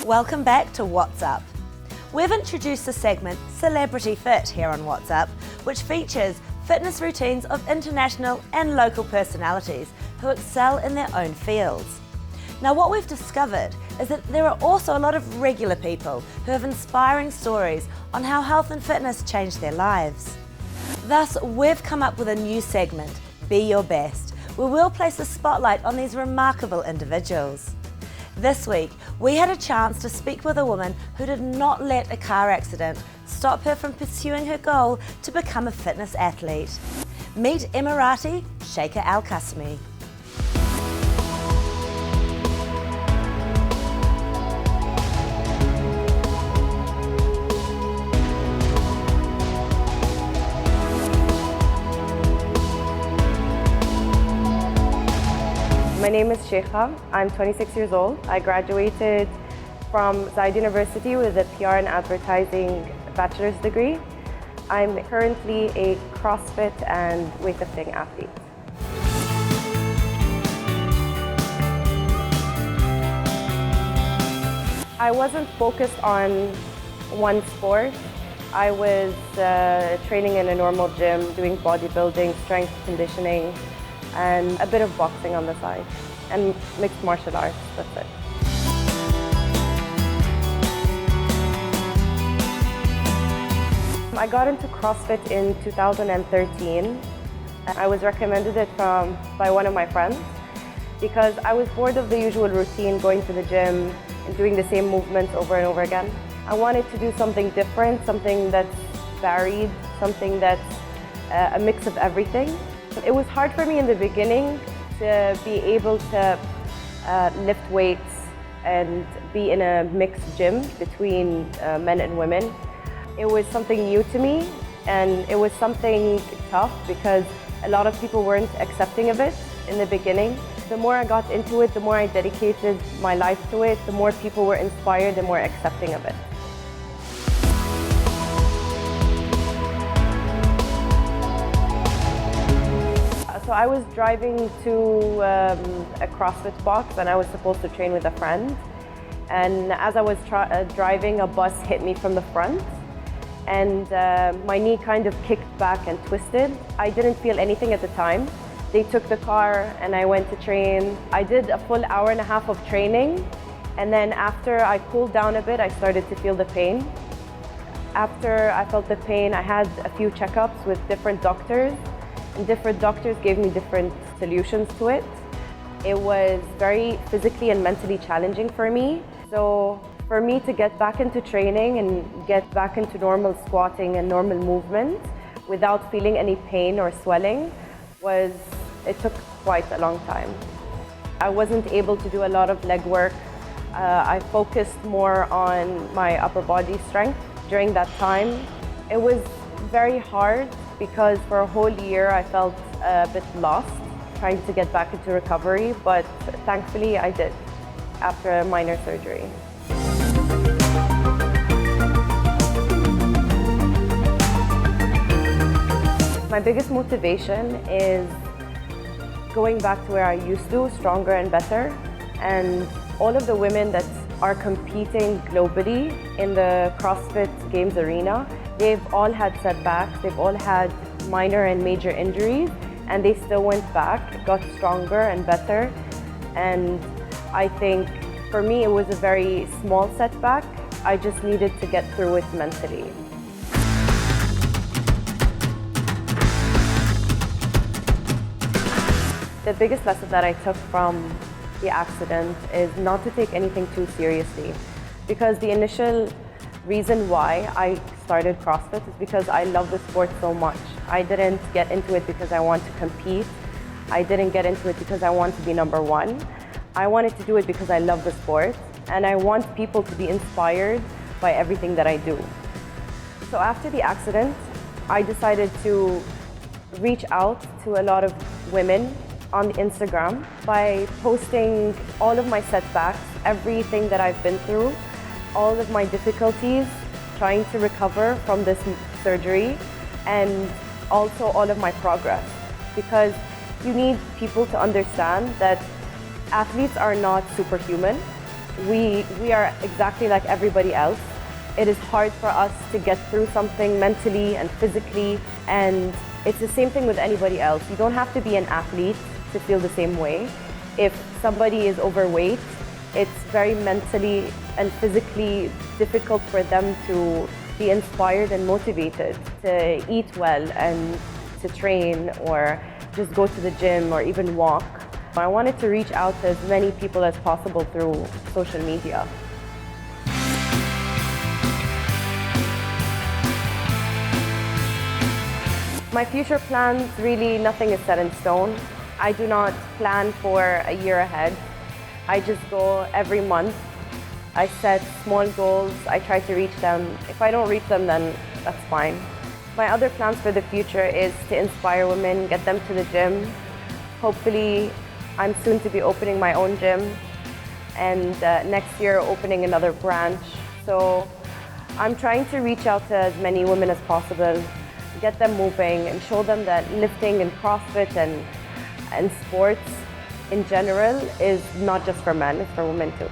Welcome back to What's Up. We've introduced the segment Celebrity Fit here on What's Up, which features fitness routines of international and local personalities who excel in their own fields. Now, what we've discovered is that there are also a lot of regular people who have inspiring stories on how health and fitness changed their lives. Thus, we've come up with a new segment, Be Your Best, where we'll place a spotlight on these remarkable individuals. This week, we had a chance to speak with a woman who did not let a car accident stop her from pursuing her goal to become a fitness athlete. Meet Emarati Shaikha Al Qassimi. My name is Shaikha. I'm 26 years old. I graduated from Zayed University with a PR and advertising bachelor's degree. I'm currently a CrossFit and weightlifting athlete. I wasn't focused on one sport. I was training in a normal gym, doing bodybuilding, strength conditioning, and a bit of boxing on the side, and mixed martial arts, that's it. I got into CrossFit in 2013. I was recommended it by one of my friends because I was bored of the usual routine, going to the gym and doing the same movements over and over again. I wanted to do something different, something that's varied, something that's a mix of everything. It was hard for me in the beginning to be able to lift weights and be in a mixed gym between men and women. It was something new to me, and it was something tough because a lot of people weren't accepting of it in the beginning. The more I got into it, the more I dedicated my life to it, the more people were inspired and more accepting of it. So I was driving to a CrossFit box and I was supposed to train with a friend. And as I was driving, a bus hit me from the front and my knee kind of kicked back and twisted. I didn't feel anything at the time. They took the car and I went to train. I did a full hour and a half of training, and then after I cooled down a bit, I started to feel the pain. After I felt the pain, I had a few checkups with different doctors. And different doctors gave me different solutions to it. It was very physically and mentally challenging for me. So for me to get back into training and get back into normal squatting and normal movement without feeling any pain or swelling it took quite a long time. I wasn't able to do a lot of leg work. I focused more on my upper body strength during that time. It was very hard because for a whole year I felt a bit lost trying to get back into recovery, but thankfully I did after a minor surgery. My biggest motivation is going back to where I used to, stronger and better. And all of the women that are competing globally in the CrossFit Games arena, they've all had setbacks, they've all had minor and major injuries, and they still went back, got stronger and better. And I think for me it was a very small setback. I just needed to get through it mentally. The biggest lesson that I took from the accident is not to take anything too seriously, because the initial reason why I started CrossFit is because I love the sport so much. I didn't get into it because I want to compete. I didn't get into it because I want to be number one. I wanted to do it because I love the sport and I want people to be inspired by everything that I do. So after the accident, I decided to reach out to a lot of women on Instagram by posting all of my setbacks, everything that I've been through, all of my difficulties trying to recover from this surgery, and also all of my progress. Because you need people to understand that athletes are not superhuman. we are exactly like everybody else. It is hard for us to get through something mentally and physically, and it's the same thing with anybody else. You don't have to be an athlete to feel the same way. If somebody is overweight, it's very mentally and physically difficult for them to be inspired and motivated to eat well and to train or just go to the gym or even walk. I wanted to reach out to as many people as possible through social media. My future plans, really nothing is set in stone. I do not plan for a year ahead. I just go every month. I set small goals, I try to reach them. If I don't reach them, then that's fine. My other plans for the future is to inspire women, get them to the gym. Hopefully, I'm soon to be opening my own gym, and next year opening another branch. So I'm trying to reach out to as many women as possible, get them moving and show them that lifting and CrossFit and sports in general is not just for men, it's for women too.